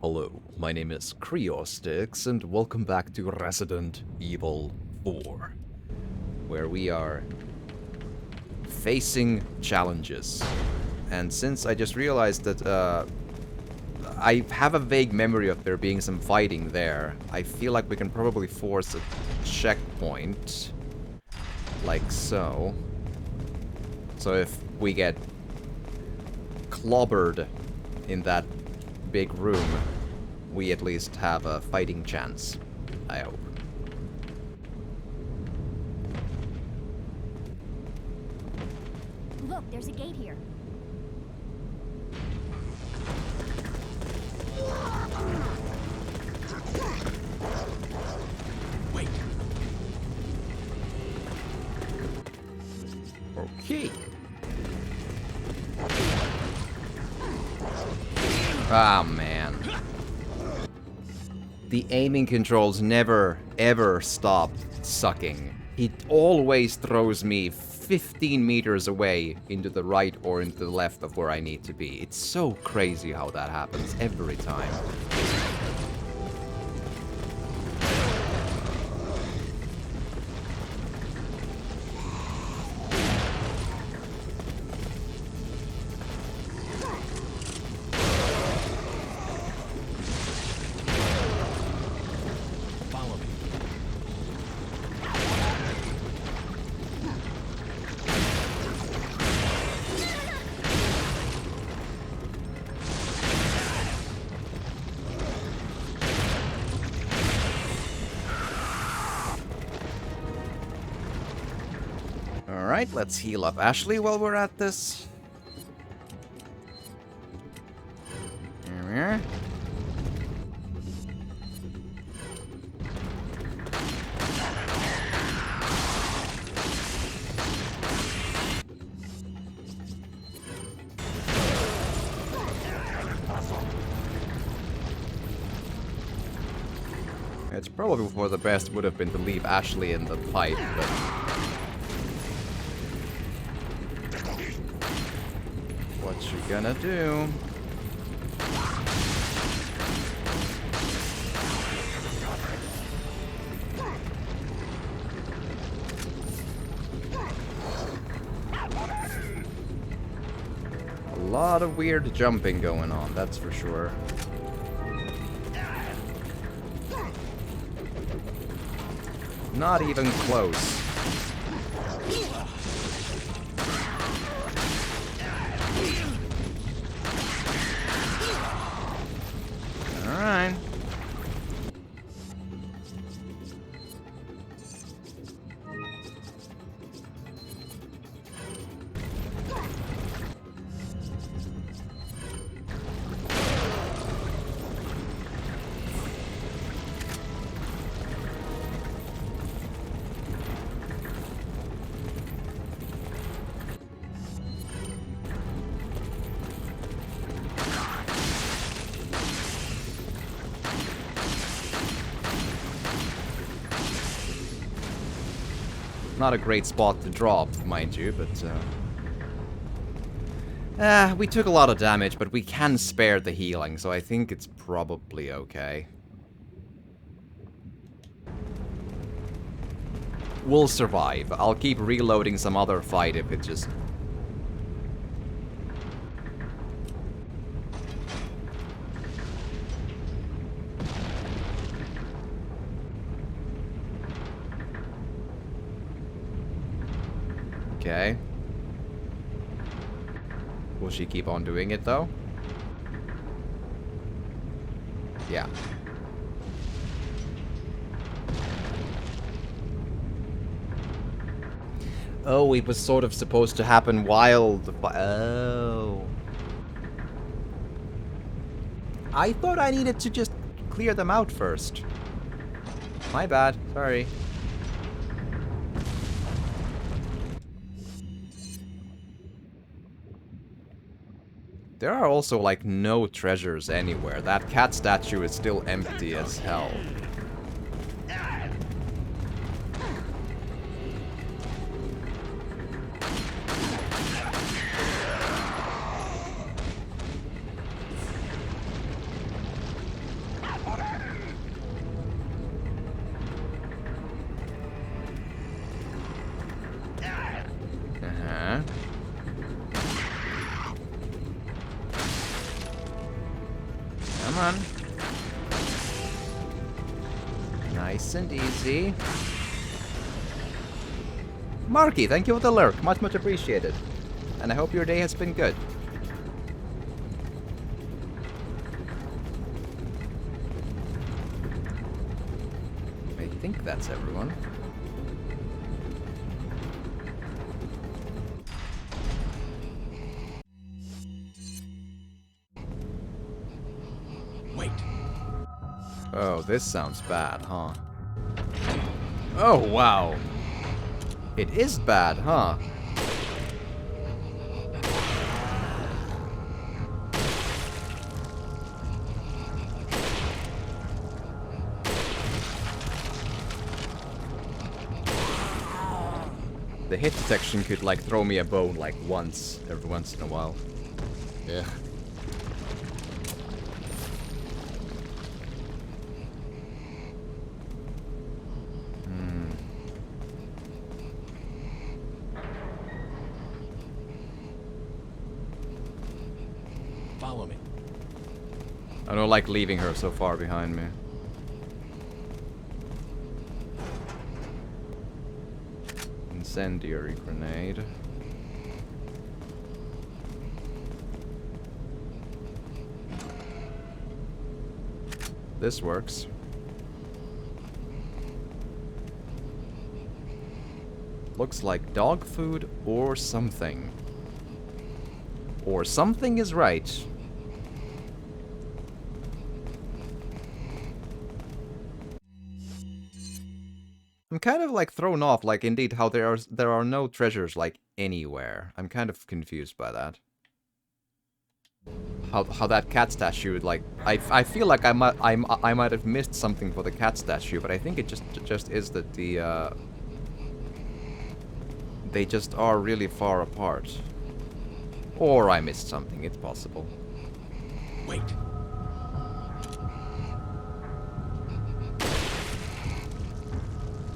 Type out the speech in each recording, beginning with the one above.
Hello, my name is Creostix, and welcome back to Resident Evil 4, where we are facing challenges. And since I just realized that I have a vague memory of there being some fighting there, I feel like we can probably force a checkpoint, like so. So if we get clobbered in that big room, we at least have a fighting chance, I hope. Look, there's a gate here. Wait. Okay. Ah, man. The aiming controls never, ever stop sucking. It always throws me 15 meters away into the right or into the left of where I need to be. It's so crazy how that happens every time. Alright, let's heal up Ashley while we're at this. There we are. It's probably for the best would have been to leave Ashley in the pipe, but... what you gonna do? A lot of weird jumping going on, that's for sure. Not even close. Alright. Not a great spot to drop, mind you, but we took a lot of damage, but we can spare the healing, so I think it's probably okay. We'll survive. I'll keep reloading some other fight if it just... Okay. Will she keep on doing it, though? Yeah. Oh, it was sort of supposed to happen while the... oh. I thought I needed to just clear them out first. My bad. Sorry. There are also, like, no treasures anywhere. That cat statue is still empty as hell. Come on. Nice and easy. Marky, thank you for the lurk. Much, much appreciated. And I hope your day has been good. I think that's everyone. Wait. Oh, this sounds bad, huh? Oh, wow. It is bad, huh? The hit detection could, like, throw me a bone, like, every once in a while. Yeah. Follow me. I don't like leaving her so far behind me. Incendiary grenade. This works. Looks like dog food or something. Or something is right. I'm kind of like thrown off, like indeed how there are no treasures like anywhere. I'm kind of confused by that. How that cat statue, like I feel like I might have missed something for the cat statue, but I think it just is that they just are really far apart. Or I missed something, it's possible. Wait.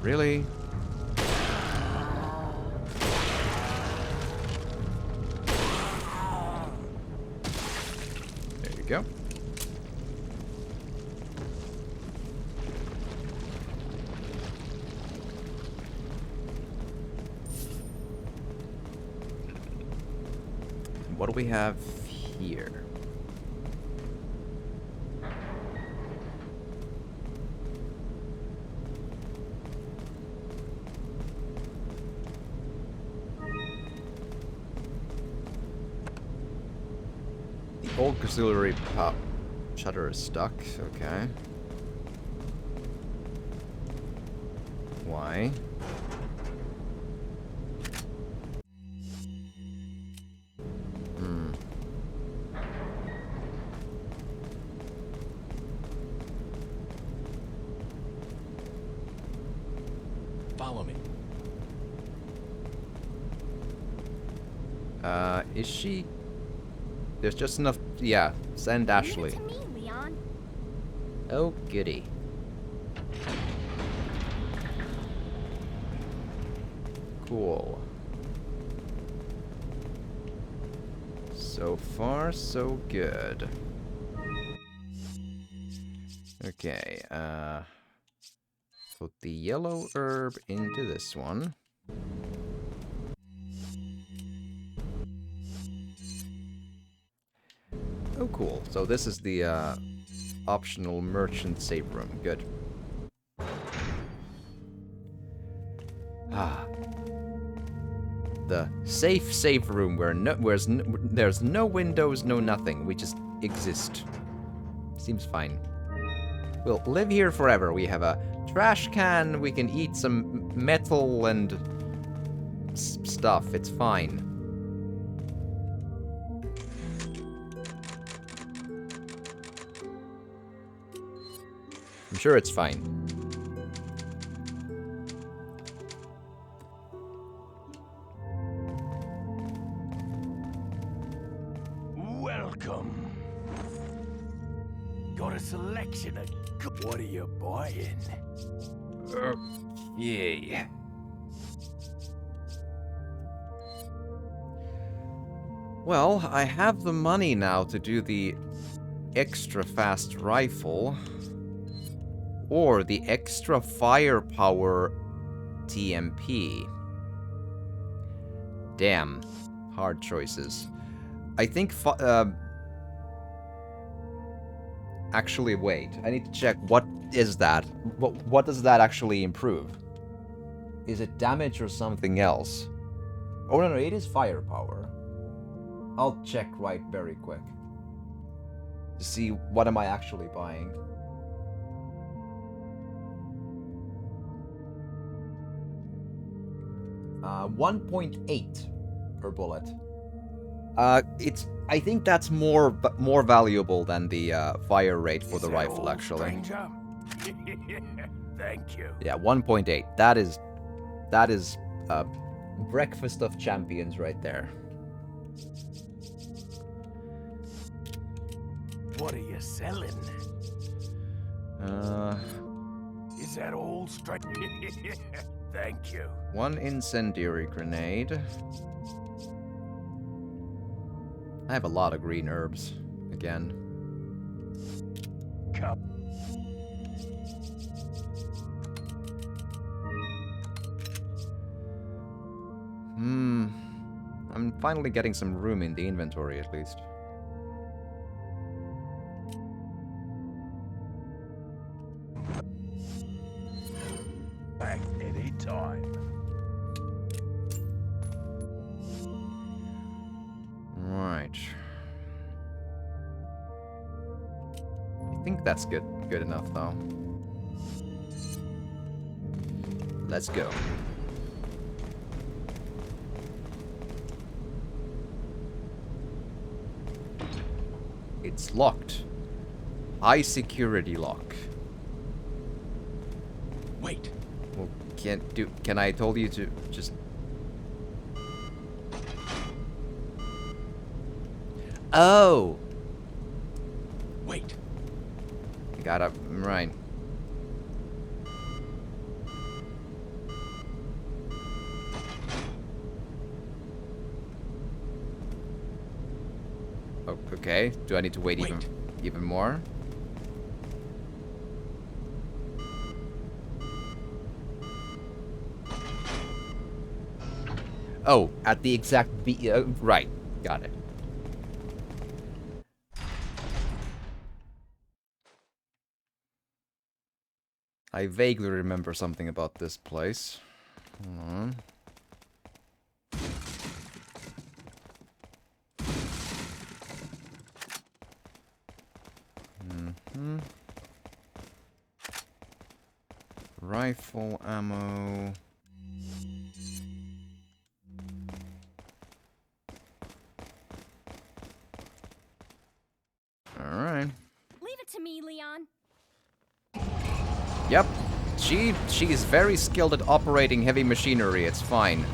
Really? There you go. What do we have here? The old auxiliary pop shutter is stuck. Okay. Why? Follow me. Is she? There's just enough. Yeah, send Ashley. Leave it to me, Leon. Oh, goody. Cool. So far, so good. Okay, put the yellow herb into this one. Oh, cool. So this is the, optional merchant save room. Good. Ah. The safe save room where there's no windows, no nothing. We just exist. Seems fine. We'll live here forever. We have a trash can. We can eat some metal and stuff. It's fine. I'm sure it's fine. Welcome. Got a selection of... What are you buying? Yeah. Well, I have the money now to do the extra fast rifle or the extra firepower TMP. Damn. Hard choices. I think actually, wait. I need to check. What is that? What does that actually improve? Is it damage or something else? Oh, no, it is firepower. I'll check right very quick. To see what am I actually buying. Uh, 1.8 per bullet. I think that's more valuable than the fire rate for the rifle, actually. Thank you. Yeah, 1.8. That is breakfast of champions right there. What are you selling? Is that all straight? Thank you. One incendiary grenade. I have a lot of green herbs again. Cup. I'm finally getting some room in the inventory at least. Back anytime. Right. I think that's good enough though. Let's go. It's locked. High security lock. Wait. Well, can I told you to just... Oh! Wait. Gotta... right. Oh, okay. Do I need to wait even more? Oh, at the exact right. Got it. I vaguely remember something about this place. Hold on. Rifle ammo. Alright. Leave it to me, Leon. Yep. She is very skilled at operating heavy machinery. It's fine.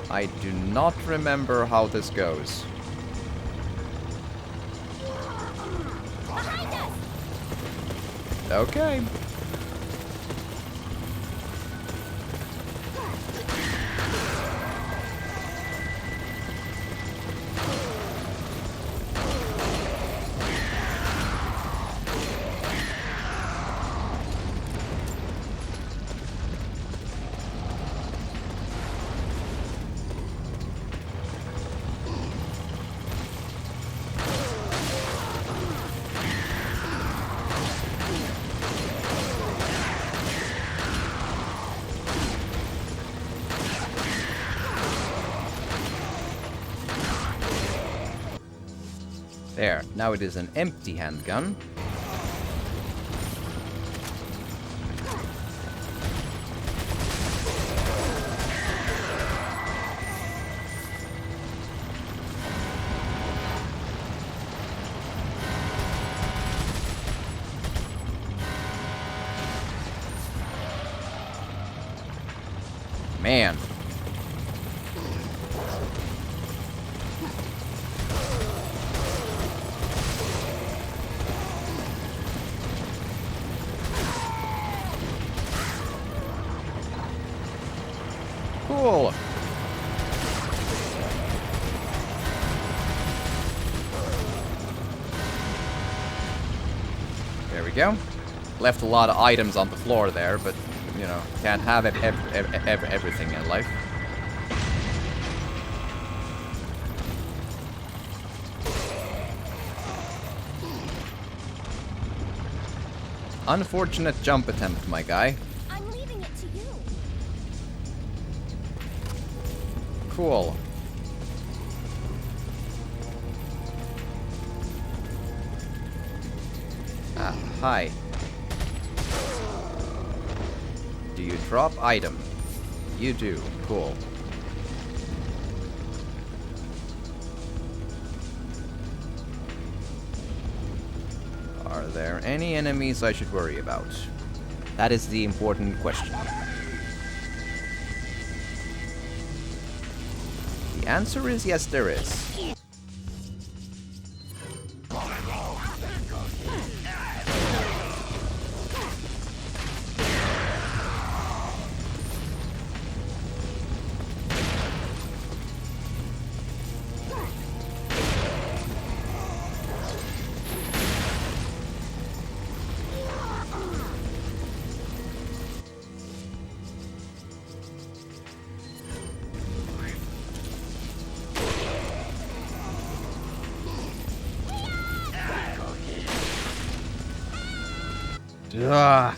I do not remember how this goes. Behind us! Okay. There, now it is an empty handgun. Man. Cool. There we go. Left a lot of items on the floor there, but, you know, can't have everything in life. Unfortunate jump attempt, my guy. I'm leaving it to you. Cool. Ah, hi. Do you drop item? You do. Cool. Are there any enemies I should worry about? That is the important question. The answer is yes, there is. Ugh.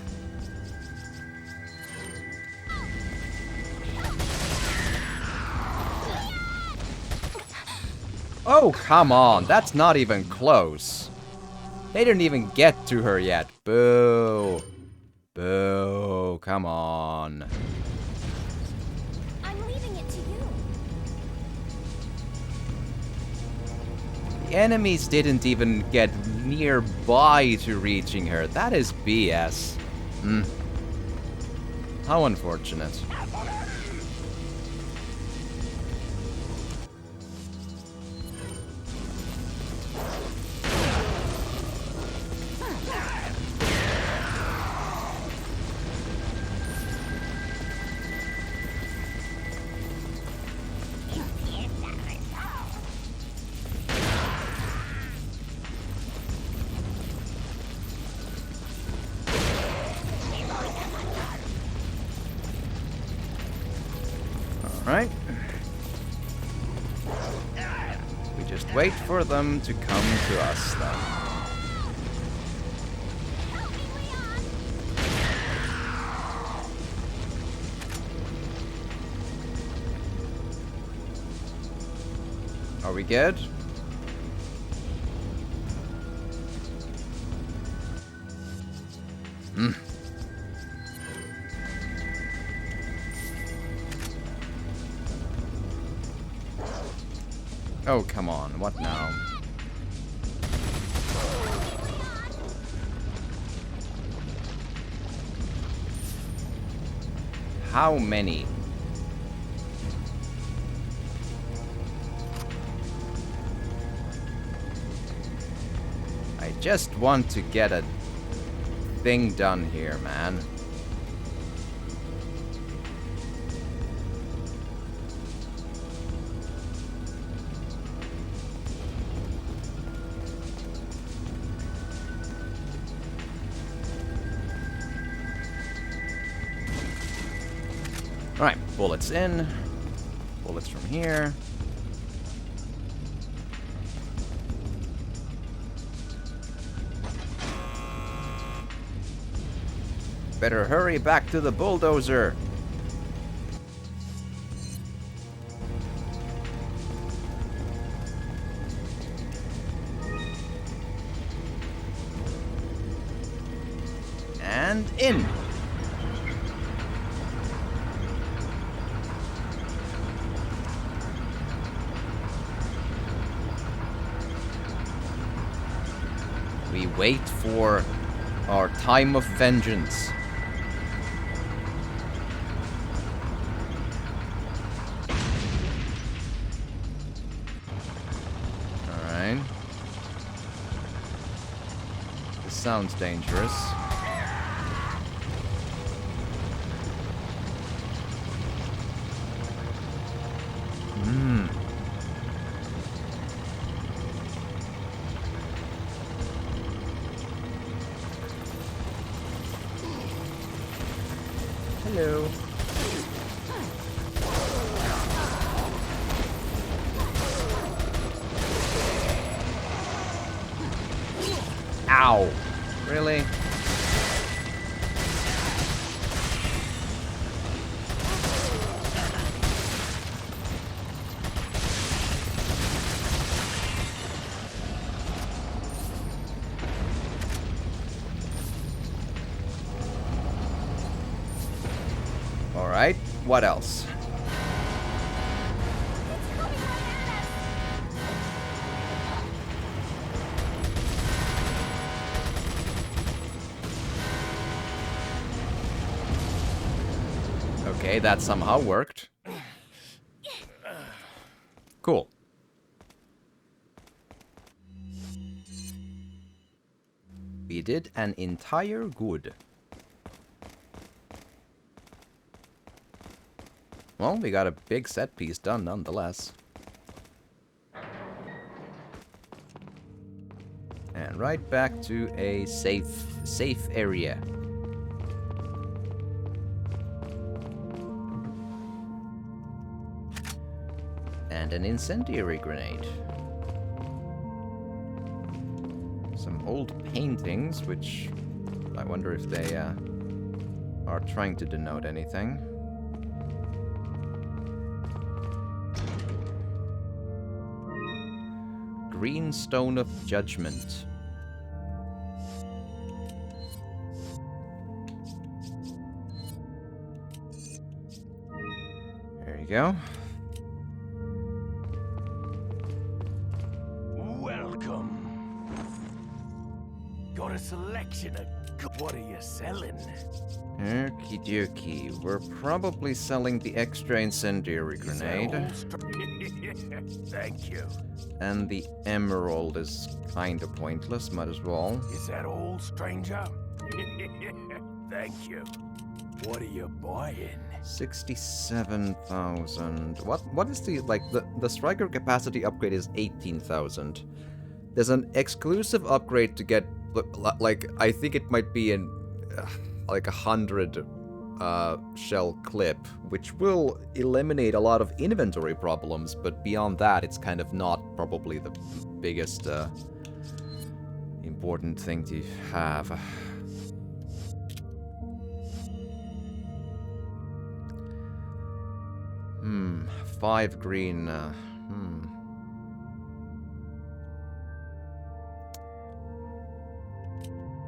Oh, come on. That's not even close. They didn't even get to her yet. Boo. Boo. Come on. I'm leaving it to you. The enemies didn't even get nearby to reaching her. That is BS. How unfortunate. Right. We just wait for them to come to us then. Are we good? Oh, come on. What now? How many? I just want to get a thing done here, man. Alright, bullets in. Bullets from here. Better hurry back to the bulldozer. And in. We wait for our time of vengeance. Alright. This sounds dangerous. no. Ow. Really? Alright, what else? Okay, that somehow worked. Cool. We did an entire good. Well, we got a big set piece done nonetheless. And right back to a safe area. And an incendiary grenade. Some old paintings, which I wonder if they are trying to denote anything. Green Stone of Judgment. There you go. Welcome. Got a selection of... What are you selling? Okie dokie. We're probably selling the extra incendiary Is that grenade. all Thank you. And the emerald is kinda pointless, might as well. Is that all, stranger? Thank you. What are you buying? 67,000. What is the, like, the striker capacity upgrade is 18,000. There's an exclusive upgrade to get, like, I think it might be in, like, 100 shell clip, which will eliminate a lot of inventory problems, but beyond that, it's kind of not probably the biggest important thing to have. 5 green,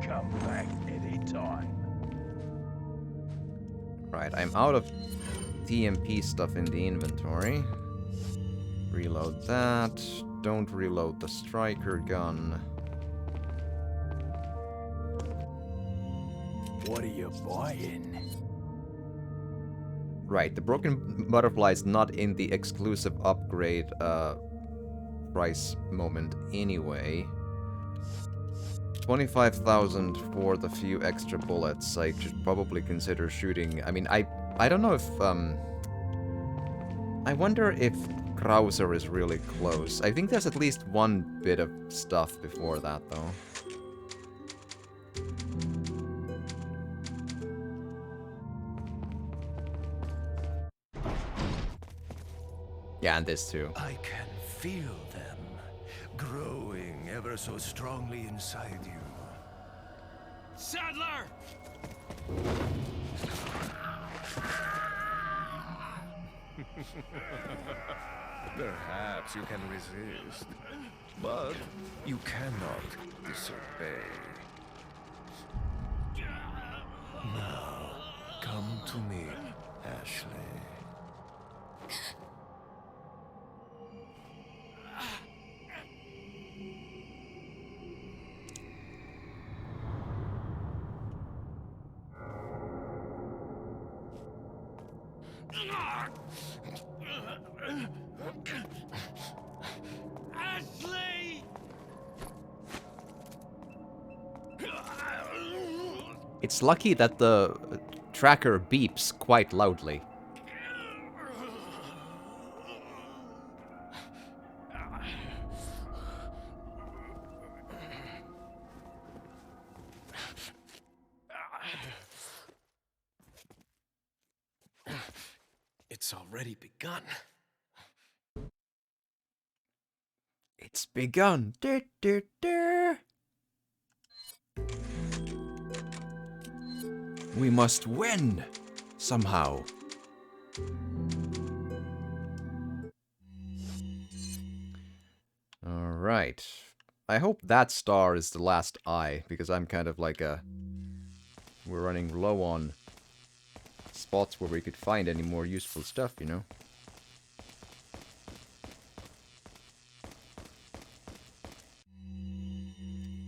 Come back anytime. Right, I'm out of TMP stuff in the inventory. Reload that. Don't reload the striker gun. What are you buying? Right, the broken butterfly is not in the exclusive upgrade price moment anyway. 25,000 for the few extra bullets. I should probably consider shooting. I mean, I don't know if I wonder if Krauser is really close. I think there's at least one bit of stuff before that though. Yeah, and this too. I can feel them growing ever so strongly inside you. Sadler! Perhaps you can resist, but you cannot disobey. Now, come to me, Ashley. Ashley! It's lucky that the tracker beeps quite loudly. It's already begun. It's begun. Dur, dur, dur. We must win somehow. All right. I hope that star is the last eye, because I'm kind of like a... We're running low on spots where we could find any more useful stuff, you know?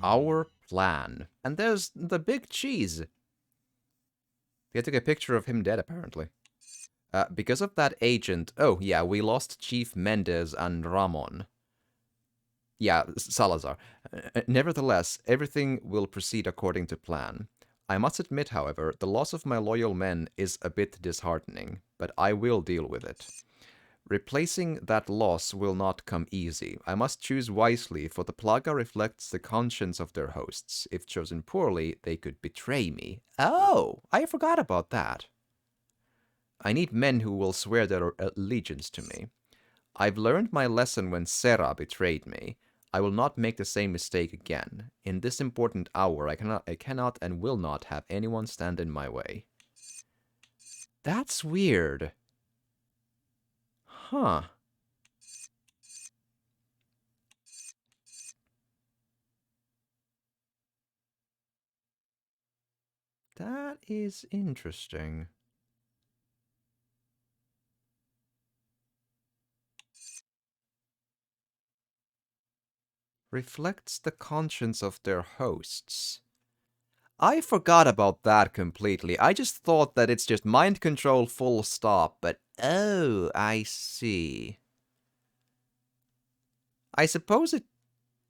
Our plan. And there's the big cheese. They took a picture of him dead, apparently. Because of that agent... Oh, yeah, we lost Chief Mendez and Ramon. Yeah, Salazar. Nevertheless, everything will proceed according to plan. I must admit, however, the loss of my loyal men is a bit disheartening, but I will deal with it. Replacing that loss will not come easy. I must choose wisely, for the Plaga reflects the conscience of their hosts. If chosen poorly, they could betray me. Oh, I forgot about that. I need men who will swear their allegiance to me. I've learned my lesson when Serra betrayed me. I will not make the same mistake again. In this important hour, I cannot and will not have anyone stand in my way. That's weird. Huh. That is interesting. Reflects the conscience of their hosts. I forgot about that completely. I just thought that it's just mind control full stop, but oh, I see. I suppose it,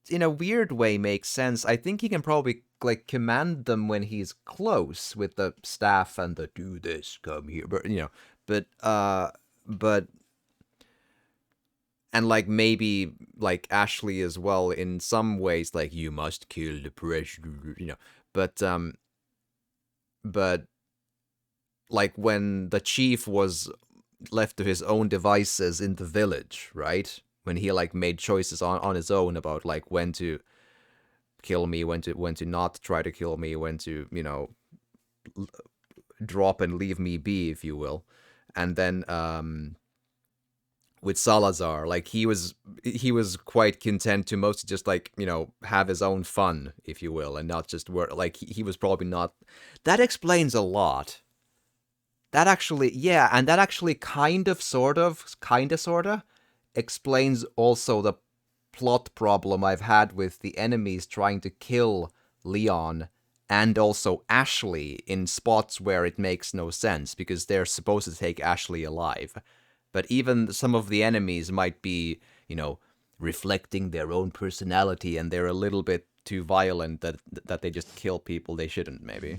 in a weird way, makes sense. I think he can probably, like, command them when he's close with the staff and the do this, come here, but, you know, but... And, like, maybe, like, Ashley as well, in some ways, like, you must kill the president, you know. But, like, when the chief was left to his own devices in the village, right? When he, like, made choices on his own about, like, when to kill me, when to not try to kill me, when to, you know, drop and leave me be, if you will. And then, with Salazar, like, he was quite content to mostly just, like, you know, have his own fun, if you will, and not just work. Like, he was probably not... That explains a lot. That actually, yeah, and that actually kinda, sorta, explains also the plot problem I've had with the enemies trying to kill Leon and also Ashley in spots where it makes no sense, because they're supposed to take Ashley alive. But even some of the enemies might be, you know, reflecting their own personality, and they're a little bit too violent that they just kill people they shouldn't, maybe.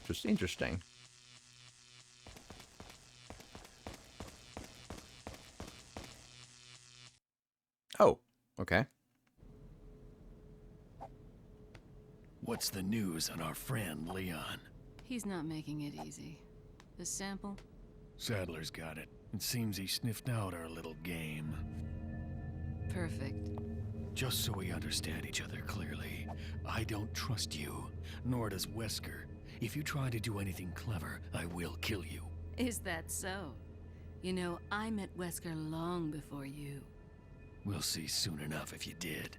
Just interesting. Oh, okay. What's the news on our friend Leon? He's not making it easy. The sample? Sadler's got it. It seems he sniffed out our little game. Perfect. Just so we understand each other clearly, I don't trust you, nor does Wesker. If you try to do anything clever, I will kill you. Is that so? You know, I met Wesker long before you. We'll see soon enough if you did.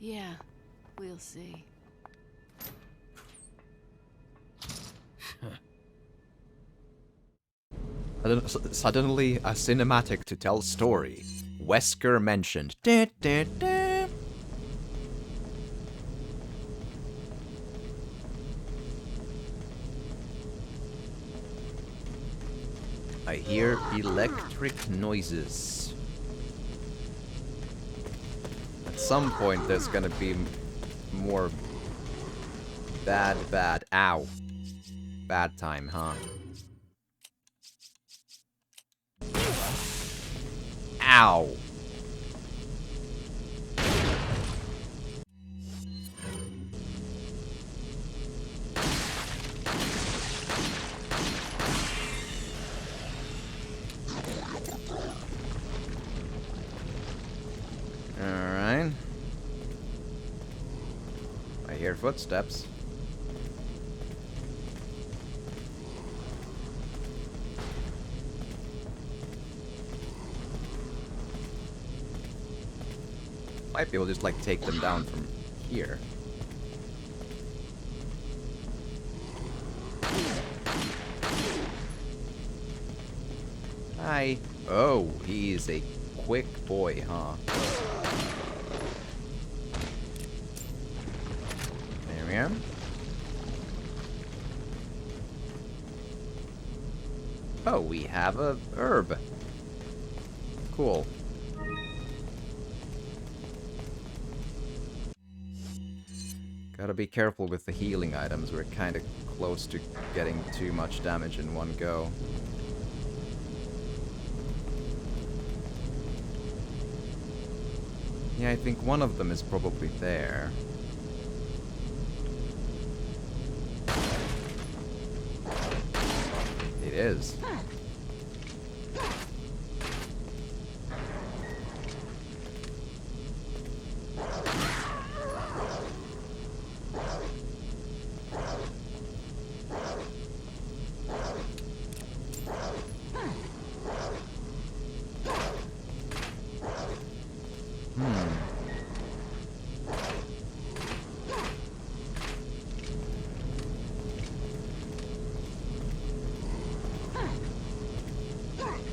Yeah, we'll see. Suddenly, a cinematic to tell story. Wesker mentioned. Da, da, da. I hear electric noises. At some point, there's gonna be more bad. Ow. Bad time, huh? Ow. hear footsteps. Might be able to just like take them down from here. Hi. Oh, he's a quick boy, huh? There we are. Oh, we have a herb. Cool. Gotta be careful with the healing items. We're kind of close to getting too much damage in one go. Yeah, I think one of them is probably there. It is.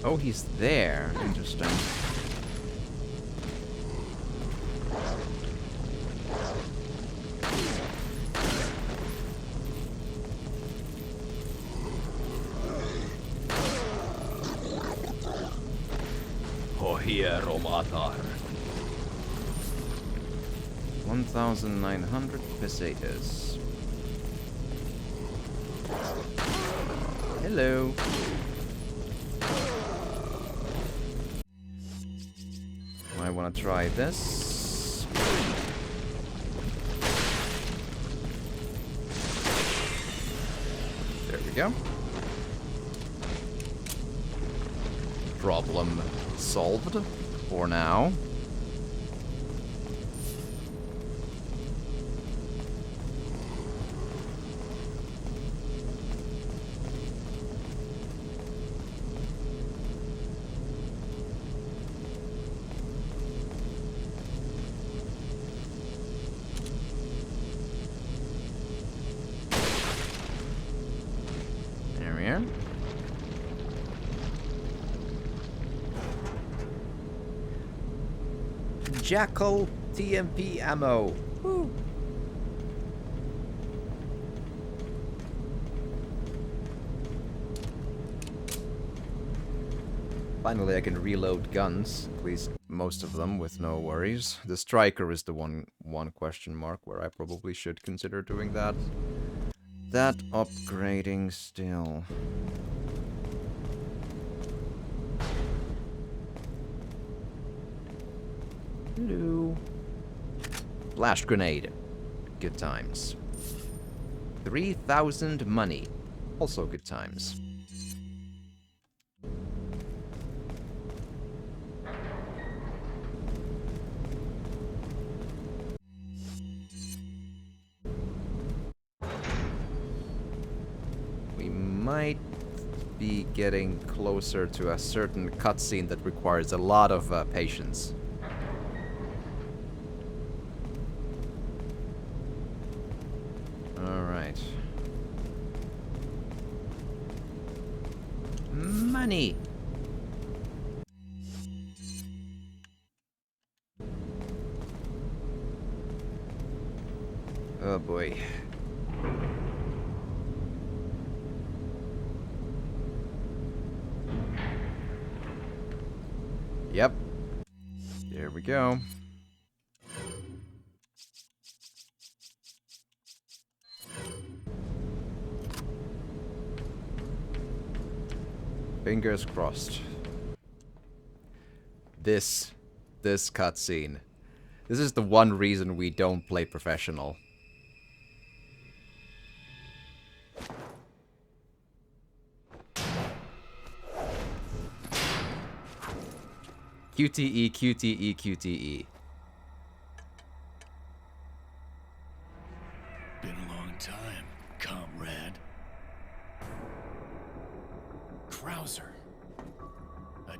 Oh, he's there. Interesting. Hieromatar. 1,900 pesetas. Hello. I want to try this. There we go. Problem solved for now. There we are. Jackal TMP ammo. Woo. Finally, I can reload guns, at least most of them, with no worries. The striker is the one question mark where I probably should consider doing that. That upgrading still. Hello. Flash grenade. Good times. 3,000 money. Also good times. We might be getting closer to a certain cutscene that requires a lot of patience. Alright. Money! Oh boy. Yep. There we go. Fingers crossed. This cutscene. This is the one reason we don't play professional. QTE, QTE, QTE.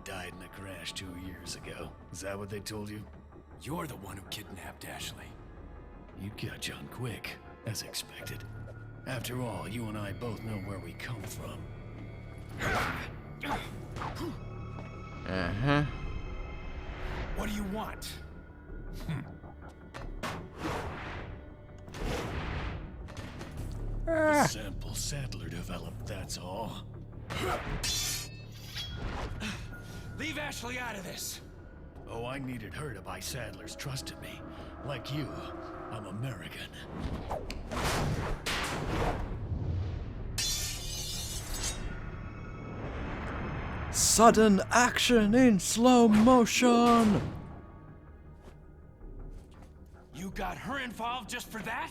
died in a crash 2 years ago. Is that what they told you? You're the one who kidnapped Ashley. You catch on quick, as expected. After all, you and I both know where we come from. Uh-huh. What do you want? The sample Sadler developed, that's all. Leave Ashley out of this! Oh, I needed her to buy Sadler's trust in me. Like you, I'm American. Sudden action in slow motion! You got her involved just for that?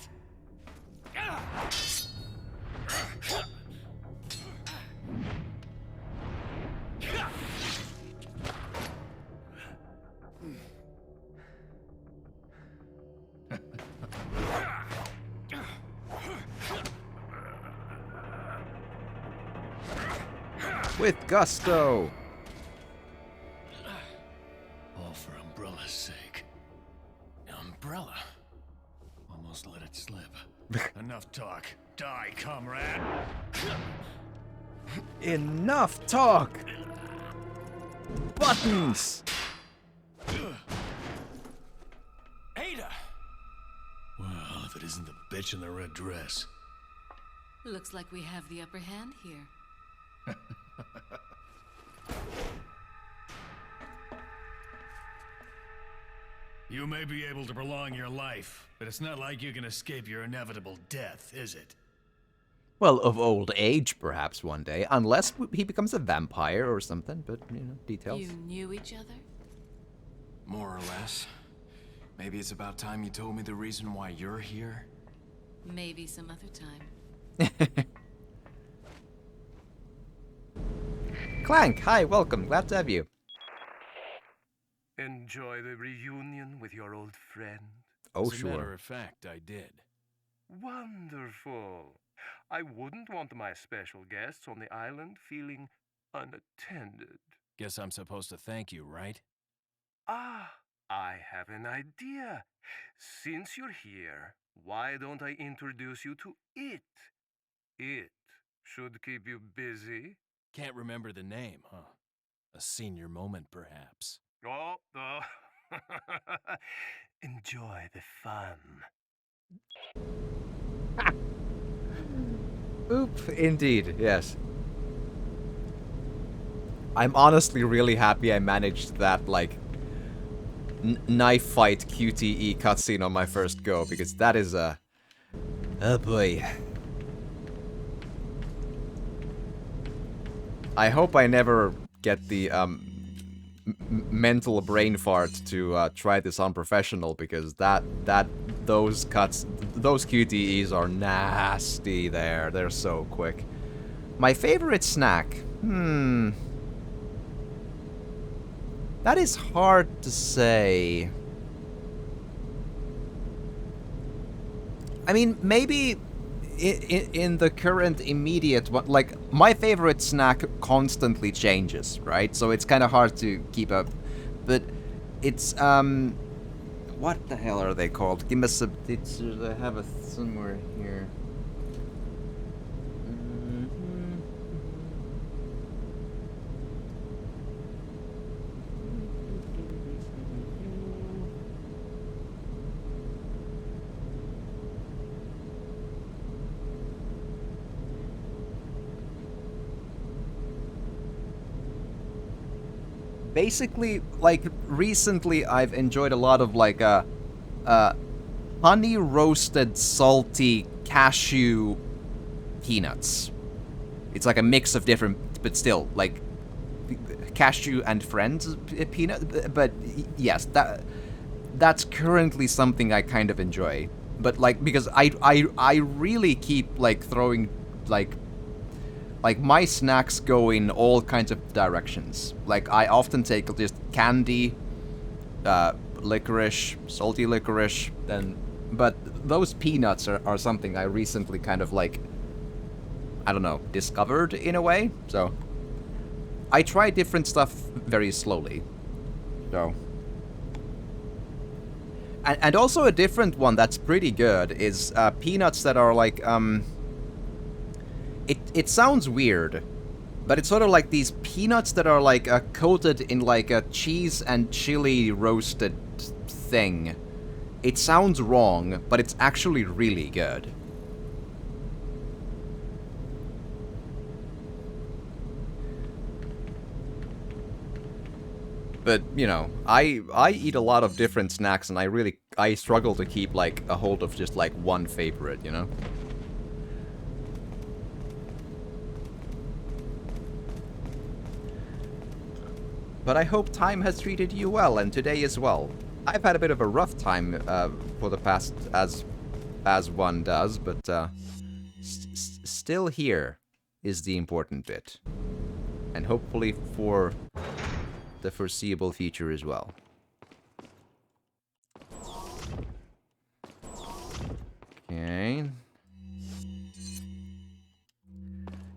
With gusto! All for Umbrella's sake. Umbrella. Almost let it slip. Enough talk. Die, comrade! Enough talk! Buttons! Ada! Well, if it isn't the bitch in the red dress. Looks like we have the upper hand here. You may be able to prolong your life, but it's not like you can escape your inevitable death, is it? Well, of old age, perhaps one day, unless he becomes a vampire or something, but, you know, details. You knew each other? More or less. Maybe it's about time you told me the reason why you're here. Maybe some other time. Clank, hi, welcome, glad to have you. Enjoy the reunion with your old friend? Oh, As a matter sure. of fact, I did. Wonderful. I wouldn't want my special guests on the island feeling unattended. Guess I'm supposed to thank you, right? Ah, I have an idea. Since you're here, why don't I introduce you to it? It should keep you busy. Can't remember the name, huh? A senior moment, perhaps. Oh. Enjoy the fun. Oop, indeed, yes. I'm honestly really happy I managed that, like, knife fight QTE cutscene on my first go, because that is a... Oh boy. I hope I never get the, mental brain fart to try this on professional, because those QTEs are nasty there. They're so quick. My favorite snack? That is hard to say. I mean, maybe in the current immediate one, like, my favorite snack constantly changes, right? So it's kind of hard to keep up. But it's, what the hell are they called? Give me some, I have it somewhere here. Basically, like, recently I've enjoyed a lot of, like, honey roasted salty cashew peanuts. It's like a mix of different, but still, like, cashew and friends peanut, but yes, that's currently something I kind of enjoy. But, like, because I really keep, like, throwing, like, my snacks go in all kinds of directions. Like, I often take just candy, licorice, salty licorice, but those peanuts are something I recently kind of, like, I don't know, discovered in a way, so I try different stuff very slowly. So. And also a different one that's pretty good is peanuts that are like, It sounds weird, but it's sort of like these peanuts that are like coated in like a cheese and chili roasted thing. It sounds wrong, but it's actually really good. But, you know, I eat a lot of different snacks, and I struggle to keep, like, a hold of just, like, one favorite, you know? But I hope time has treated you well, and today as well. I've had a bit of a rough time, for the past, as one does, but, still here is the important bit. And hopefully for the foreseeable future as well. Okay.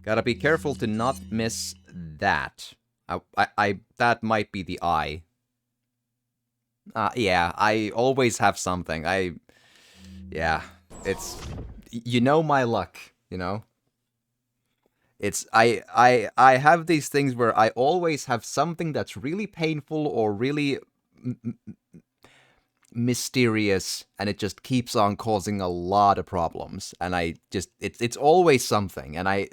Gotta be careful to not miss that. That might be the eye. Yeah, I always have something. Yeah, it's, you know my luck, you know? It's, I have these things where I always have something that's really painful or really mysterious, and it just keeps on causing a lot of problems. And I just, it's always something, and I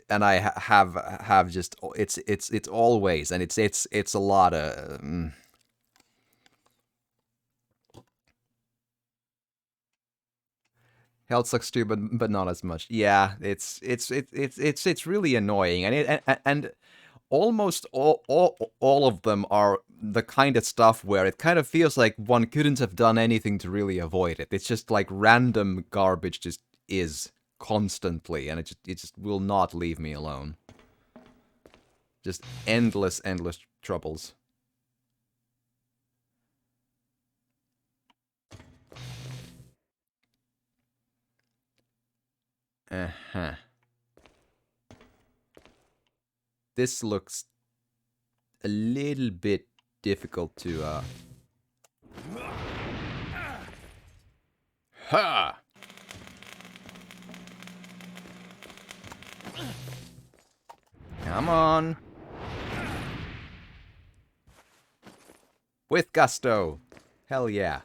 have just, it's always, and it's a lot of. Health sucks too, but not as much. Yeah, it's really annoying, and almost all of them are the kind of stuff where it kind of feels like one couldn't have done anything to really avoid it. It's just like random garbage just is constantly, and it just will not leave me alone. Just endless troubles. Uh-huh. This looks a little bit difficult to, Ha! Come on. With gusto. Hell yeah.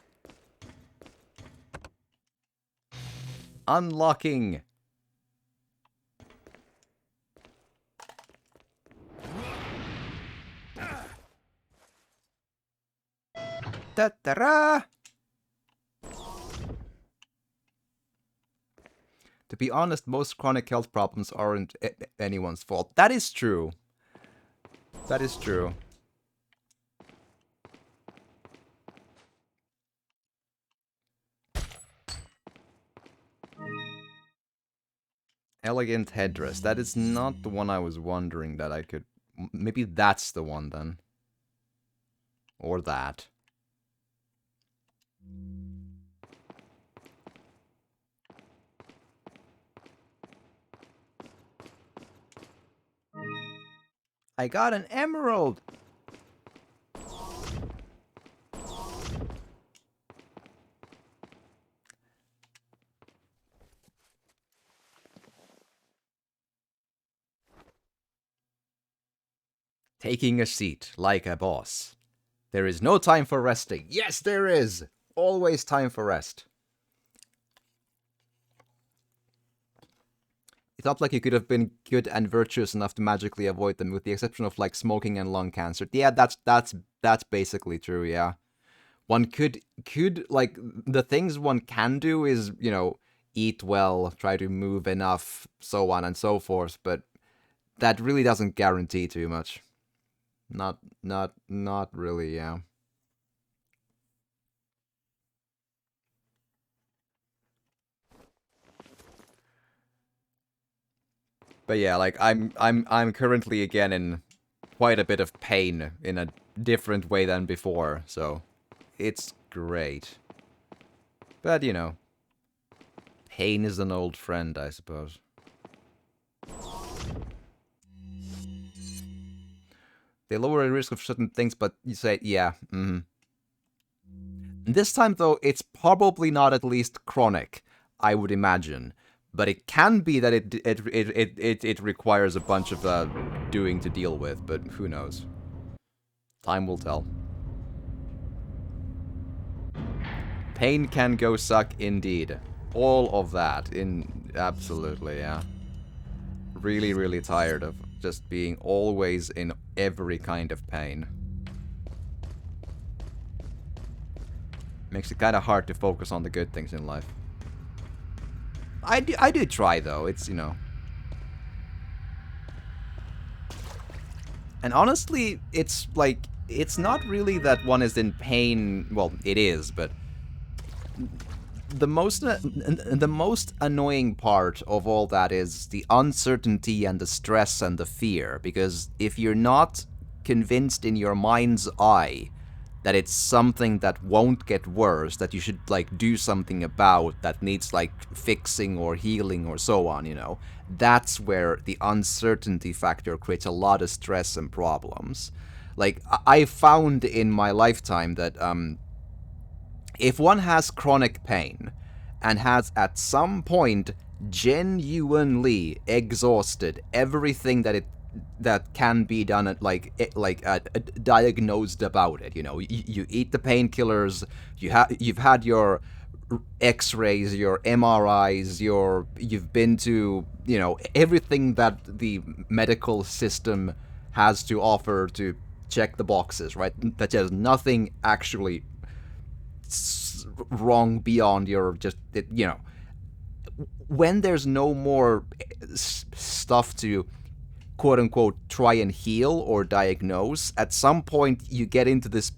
Unlocking. Ta-da-ra! To be honest, most chronic health problems aren't anyone's fault. That is true. That is true. Elegant headdress. That is not the one I was wondering that I could... Maybe that's the one then. Or that. I got an emerald! Taking a seat like a boss. There is no time for resting. Yes, there is! Always time for rest. It's not like you could have been good and virtuous enough to magically avoid them, with the exception of, like, smoking and lung cancer. Yeah, that's basically true, yeah. One could, like, the things one can do is, you know, eat well, try to move enough, so on and so forth, but that really doesn't guarantee too much. Not really, yeah. But yeah, like I'm currently again in quite a bit of pain in a different way than before, so it's great. But you know, pain is an old friend, I suppose. They lower the risk of certain things, but you say, yeah, This time, though, it's probably not at least chronic, I would imagine. But it can be that it requires a bunch of doing to deal with, but who knows. Time will tell. Pain can go suck indeed. All of that, absolutely, yeah. Really, really tired of just being always in every kind of pain. Makes it kind of hard to focus on the good things in life. I do try, though. It's, you know... And honestly, it's like... It's not really that one is in pain... Well, it is, but... The most annoying part of all that is the uncertainty and the stress and the fear. Because if you're not convinced in your mind's eye that it's something that won't get worse, that you should, like, do something about, that needs, like, fixing or healing or so on, you know, that's where the uncertainty factor creates a lot of stress and problems. Like, I found in my lifetime that, if one has chronic pain, and has at some point genuinely exhausted everything that can be done at diagnosed about it, you know, you eat the painkillers, you've had your X-rays, your MRIs, you've been to, you know, everything that the medical system has to offer to check the boxes, right? That there's nothing actually wrong beyond your just, you know, when there's no more stuff to quote-unquote try and heal or diagnose, at some point you get into this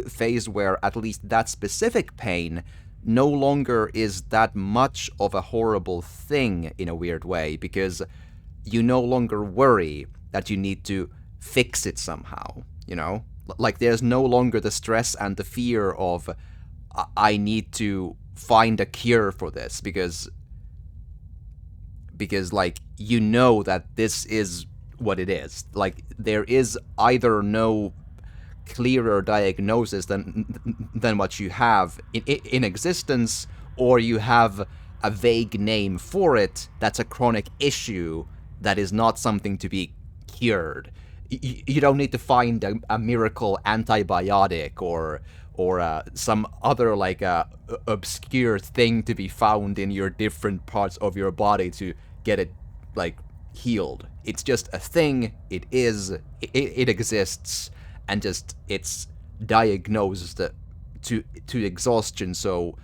phase where at least that specific pain no longer is that much of a horrible thing in a weird way, because you no longer worry that you need to fix it somehow, you know? Like, there's no longer the stress and the fear of, I need to find a cure for this, because like, you know that this is what it is. Like, there is either no clearer diagnosis than what you have in existence, or you have a vague name for it that's a chronic issue that is not something to be cured. You don't need to find a miracle antibiotic or some other, like, obscure thing to be found in your different parts of your body to get it, like, healed. It's just a thing. It exists, and just it's diagnosed to exhaustion. So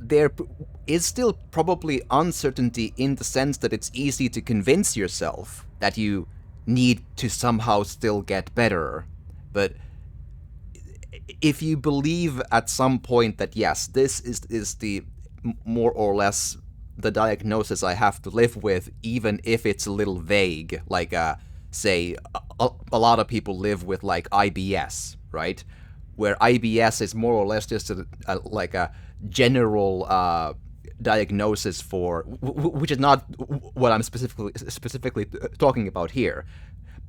there is still probably uncertainty in the sense that it's easy to convince yourself that you need to somehow still get better. But if you believe at some point that, yes, this is the more or less the diagnosis I have to live with, even if it's a little vague, like, say, a lot of people live with, like, IBS, right? Where IBS is more or less just a general diagnosis for, which is not what I'm specifically talking about here,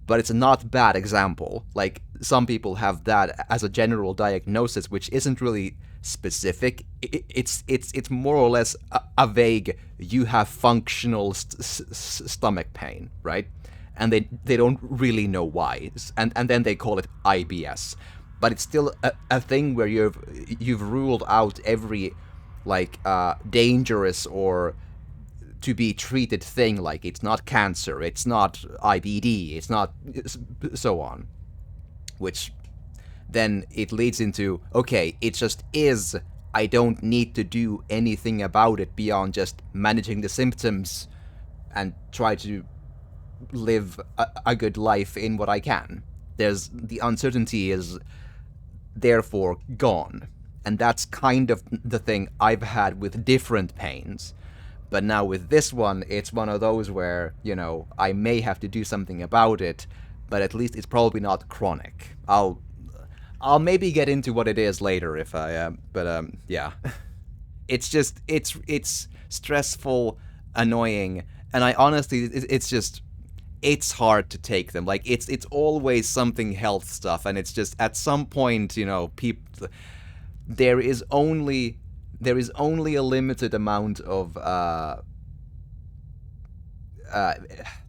but it's a not bad example. Like, some people have that as a general diagnosis, which isn't really specific. It's more or less a vague, you have functional stomach pain, right? And they don't really know why, and then they call it IBS. But it's still a thing where you've ruled out every, like, dangerous or to be treated thing, like, it's not cancer, it's not IBD, it's not so on. Which then it leads into, okay, it just is, I don't need to do anything about it beyond just managing the symptoms and try to live a good life in what I can. The uncertainty is therefore gone. And that's kind of the thing I've had with different pains. But now with this one, it's one of those where, you know, I may have to do something about it, but at least it's probably not chronic. I'll maybe get into what it is later if I yeah. It's just, it's stressful, annoying, and I honestly, it's just, it's hard to take them. Like, it's always something health stuff, and it's just, at some point, you know, there is only a limited amount of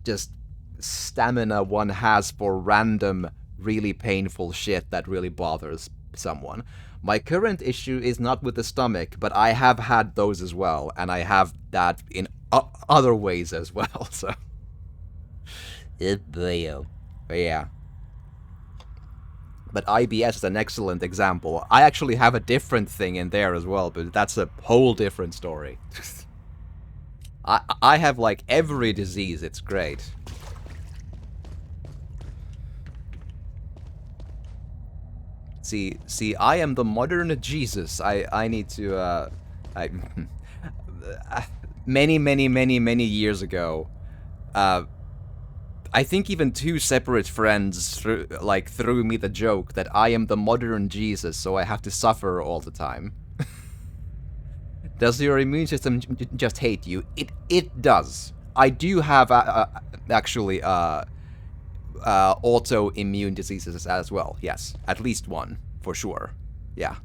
just stamina one has for random, really painful shit that really bothers someone. My current issue is not with the stomach, but I have had those as well, and I have that in other ways as well, so... Yeah. But IBS is an excellent example. I actually have a different thing in there as well, but that's a whole different story. I have, like, every disease. It's great. See, I am the modern Jesus. I need to, many years ago, I think even two separate friends threw me the joke that I am the modern Jesus, so I have to suffer all the time. Does your immune system just hate you? It does. I do have actually autoimmune diseases as well. Yes, at least one for sure. Yeah.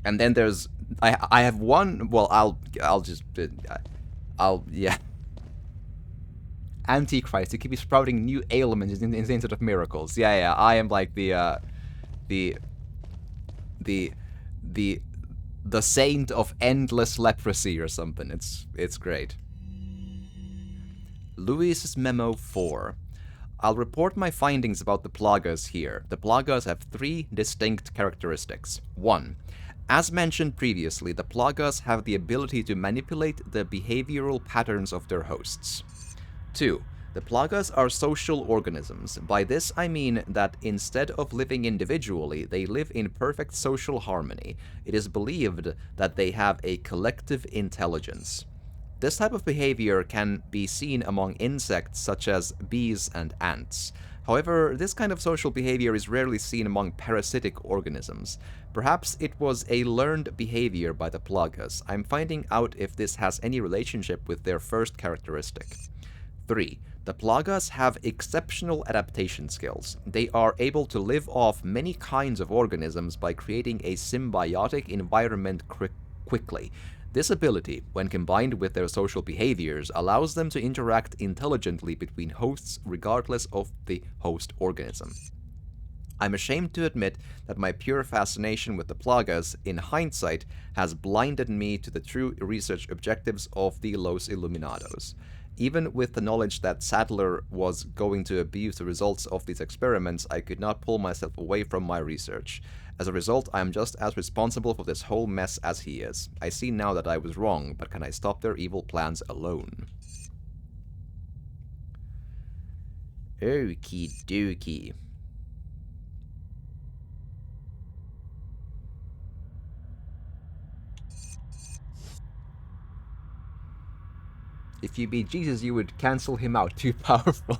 And then there's I have one. Well, I'll just yeah. Antichrist to keep sprouting new ailments instead of miracles. Yeah. I am like the saint of endless leprosy or something. It's great. Luis's Memo 4. I'll report my findings about the Plagas here. The Plagas have 3 distinct characteristics. 1. As mentioned previously, the Plagas have the ability to manipulate the behavioral patterns of their hosts. 2. The Plagas are social organisms. By this I mean that instead of living individually, they live in perfect social harmony. It is believed that they have a collective intelligence. This type of behavior can be seen among insects such as bees and ants. However, this kind of social behavior is rarely seen among parasitic organisms. Perhaps it was a learned behavior by the Plagas. I'm finding out if this has any relationship with their first characteristic. 3. The Plagas have exceptional adaptation skills. They are able to live off many kinds of organisms by creating a symbiotic environment quickly. This ability, when combined with their social behaviors, allows them to interact intelligently between hosts regardless of the host organism. I'm ashamed to admit that my pure fascination with the Plagas, in hindsight, has blinded me to the true research objectives of the Los Illuminados. Even with the knowledge that Sadler was going to abuse the results of these experiments, I could not pull myself away from my research. As a result, I am just as responsible for this whole mess as he is. I see now that I was wrong, but can I stop their evil plans alone? Okie dokie. If you be Jesus, you would cancel him out. Too powerful.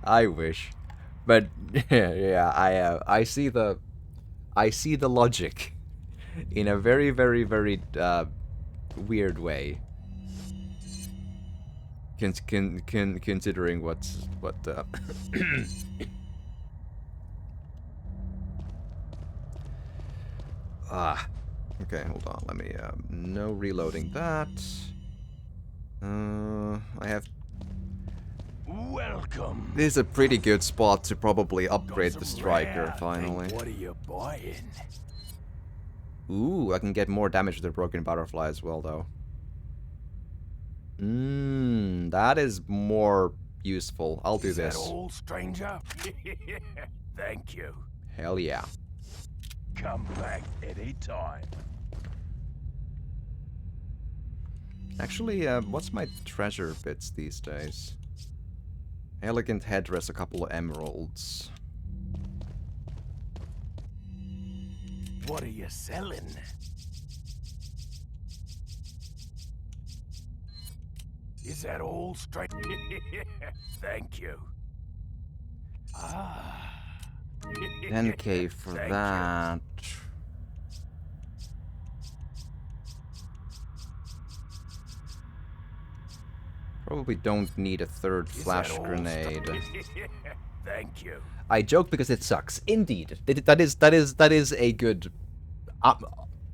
I wish. But yeah, I see the logic in a very weird way. Considering what okay, hold on. Let me no reloading that. I have. Welcome. This is a pretty good spot to probably upgrade the striker finally. What are you buying? Ooh, I can get more damage with the broken butterfly as well, though. That is more useful. I'll do this. Is that all, stranger? Thank you. Hell yeah. Come back anytime. Actually, what's my treasure bits these days? Elegant headdress, a couple of emeralds. What are you selling? Is that all, stranger? Thank you. 10k for that. Probably don't need a third flash grenade. Thank you. I joke because it sucks. Indeed, that is a good.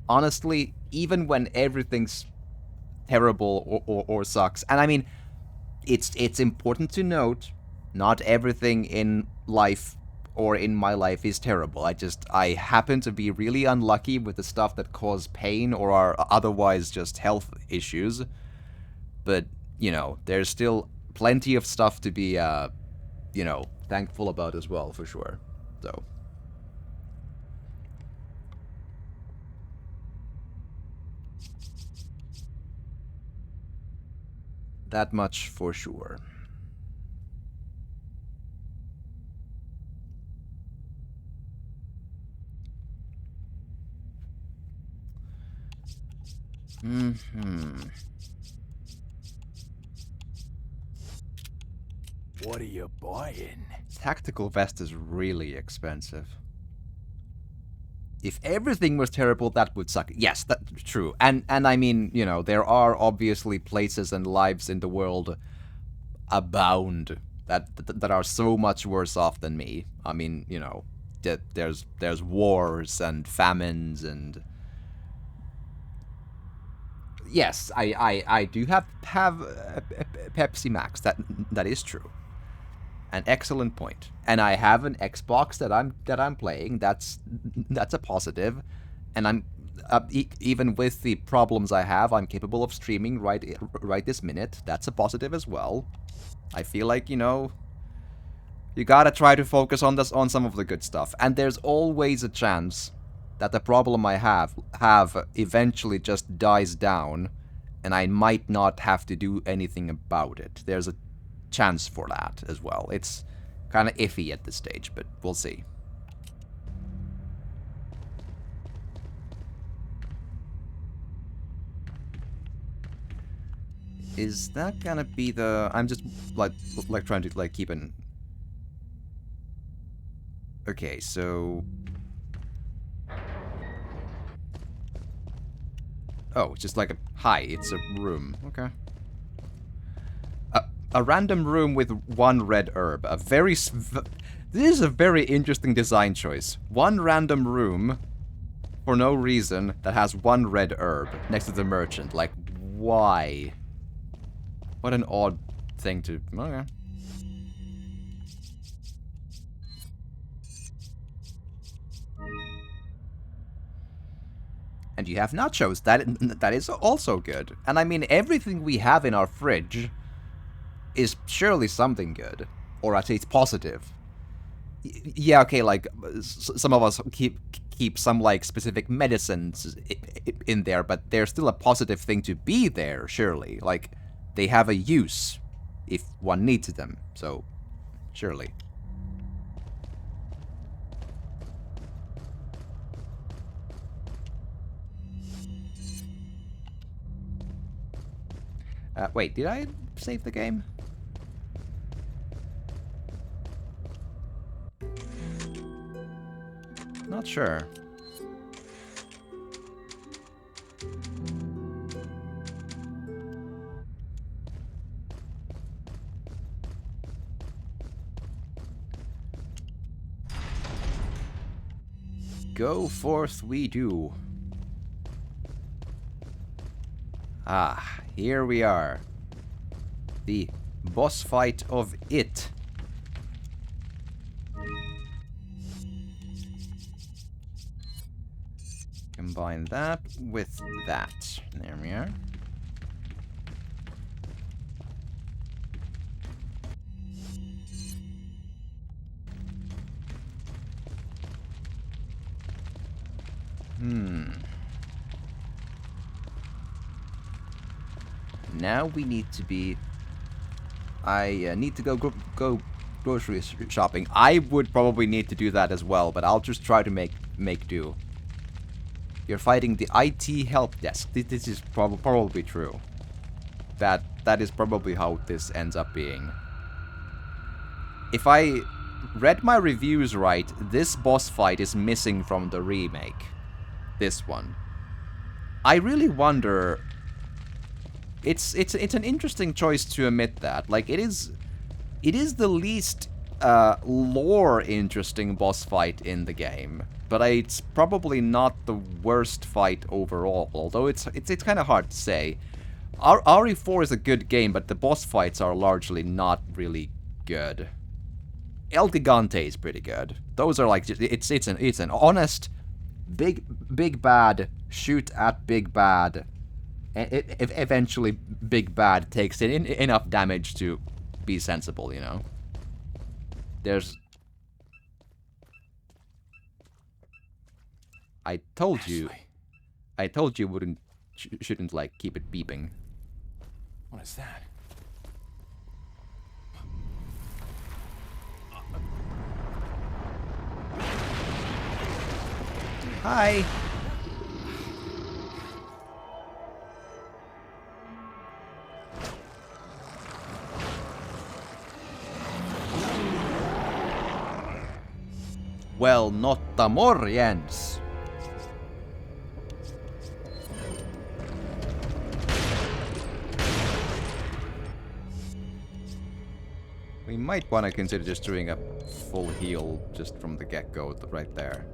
Honestly, even when everything's terrible or sucks, and I mean, it's important to note, not everything in life or in my life is terrible. I happen to be really unlucky with the stuff that cause pain or are otherwise just health issues. But you know, there's still plenty of stuff to be you know, thankful about as well, for sure. So. That much for sure. What are you buying? Tactical vest is really expensive. If everything was terrible, that would suck. Yes, that's true. And I mean, you know, there are obviously places and lives in the world abound that are so much worse off than me. I mean, you know, there's wars and famines and yes, I do have Pepsi Max. That is true. An excellent point. And I have an Xbox that I'm playing. That's a positive. And I'm even with the problems I have, I'm capable of streaming right this minute. That's a positive as well. I feel like, you know, you gotta try to focus on some of the good stuff. And there's always a chance that the problem I have eventually just dies down, and I might not have to do anything about it. There's a chance for that as well. It's kind of iffy at this stage, but we'll see. Is that gonna be the... I'm just like trying to like keep an... Okay, so... Oh, it's just like a... Hi, it's a room. Okay. A random room with one red herb. A very... This is a very interesting design choice. One random room, for no reason, that has one red herb next to the merchant. Like, why? What an odd thing to... Okay. And you have nachos. That is also good. And I mean, everything we have in our fridge is surely something good, or at least positive. Yeah, okay, like some of us keep some like specific medicines in there, but they're still a positive thing to be there, surely. Like, they have a use if one needs them, so surely. Wait, did I save the game? Not sure. Go forth we do. Ah, here we are. The boss fight of it. Combine that with that. There we are. Now we need to be... I need to go grocery shopping. I would probably need to do that as well, but I'll just try to make do. You're fighting the IT help desk. This is probably true. That is probably how this ends up being. If I read my reviews right, this boss fight is missing from the remake. This one. I really wonder it's an interesting choice to admit that. Like, it is the least lore interesting boss fight in the game, but it's probably not the worst fight overall, although it's kind of hard to say. RE4 is a good game, but the boss fights are largely not really good. El Gigante is pretty good. Those are like, it's an honest big bad shoot at big bad. Eventually big bad takes enough damage to be sensible, you know. There's... I told you shouldn't like keep it beeping. What is that? Hi. Well, not the Morians. We might want to consider just doing a full heal just from the get-go right there.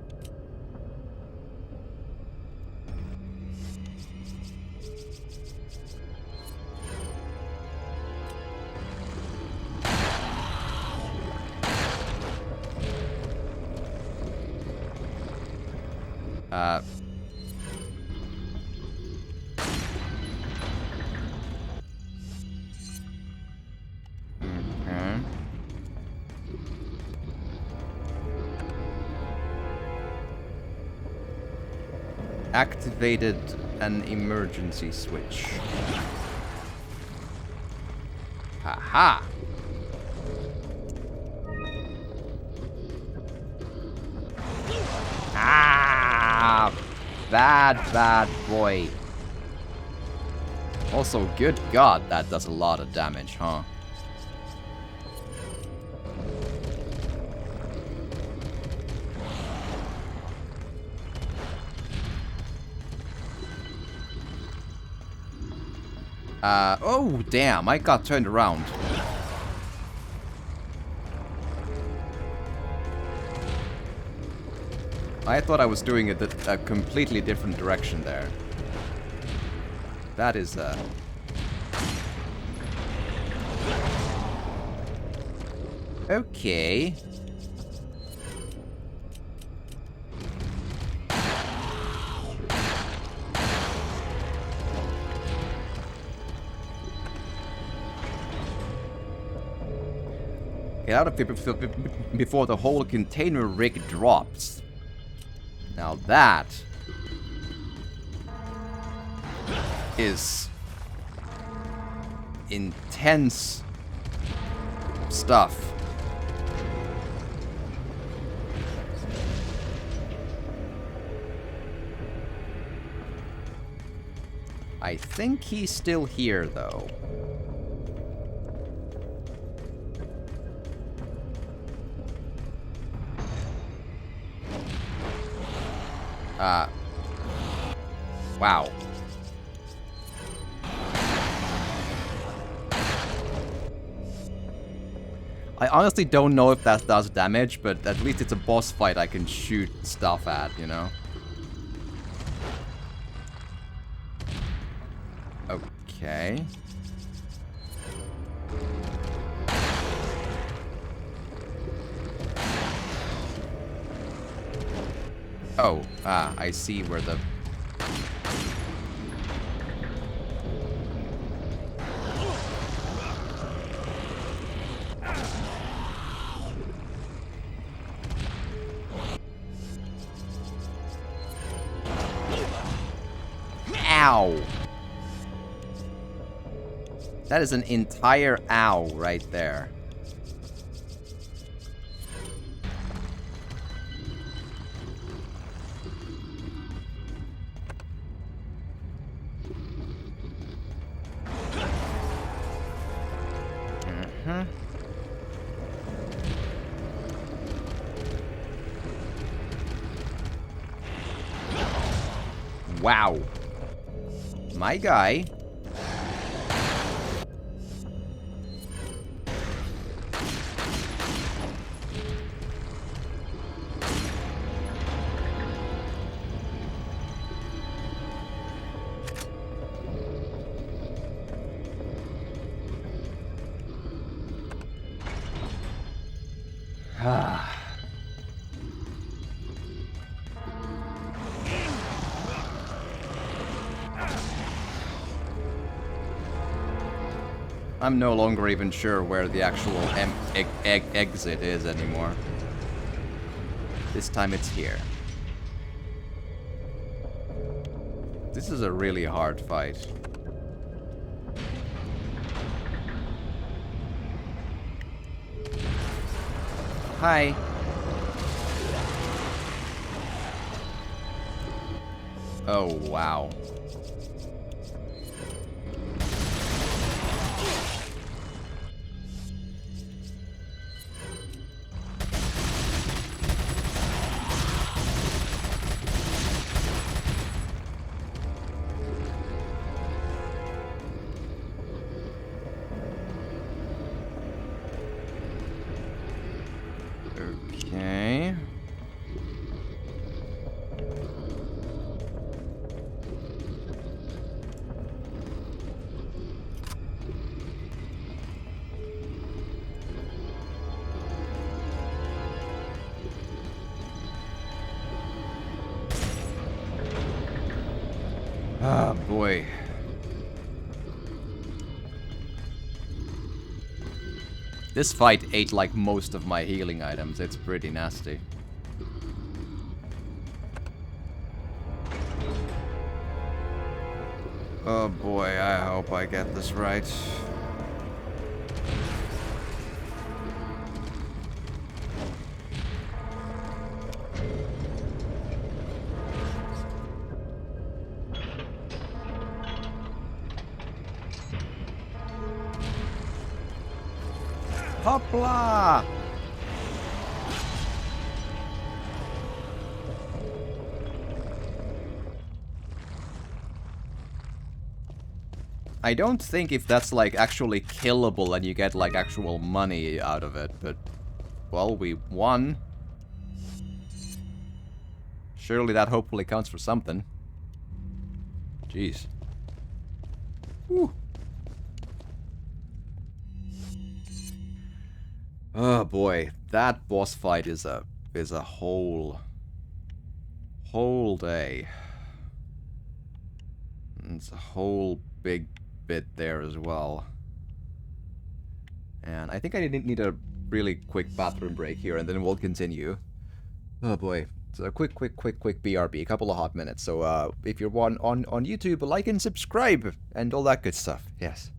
Activated an emergency switch. Haha! Ah! Bad boy. Also, good god, that does a lot of damage, huh? Oh, damn, I got turned around. I thought I was doing it a completely different direction there. That is, okay. Get out of here before the whole container rig drops. Now that is intense stuff. I think he's still here, though. Wow. I honestly don't know if that does damage, but at least it's a boss fight I can shoot stuff at, you know? Okay. Oh, I see where the... Ow! That is an entire ow right there. Wow. My guy I'm no longer even sure where the actual exit is anymore. This time it's here. This is a really hard fight. Hi. Oh, wow. Okay. Ah, boy. This fight ate like most of my healing items. It's pretty nasty. Oh boy, I hope I get this right. Hopla! I don't think if that's like actually killable and you get like actual money out of it, but well, we won. Surely that hopefully counts for something. Jeez. Whew. Oh boy, that boss fight is a whole day. It's a whole big bit there as well. And I think I need a really quick bathroom break here, and then we'll continue. Oh boy, it's a quick BRB, a couple of hot minutes. So if you're on YouTube, like and subscribe and all that good stuff. Yes.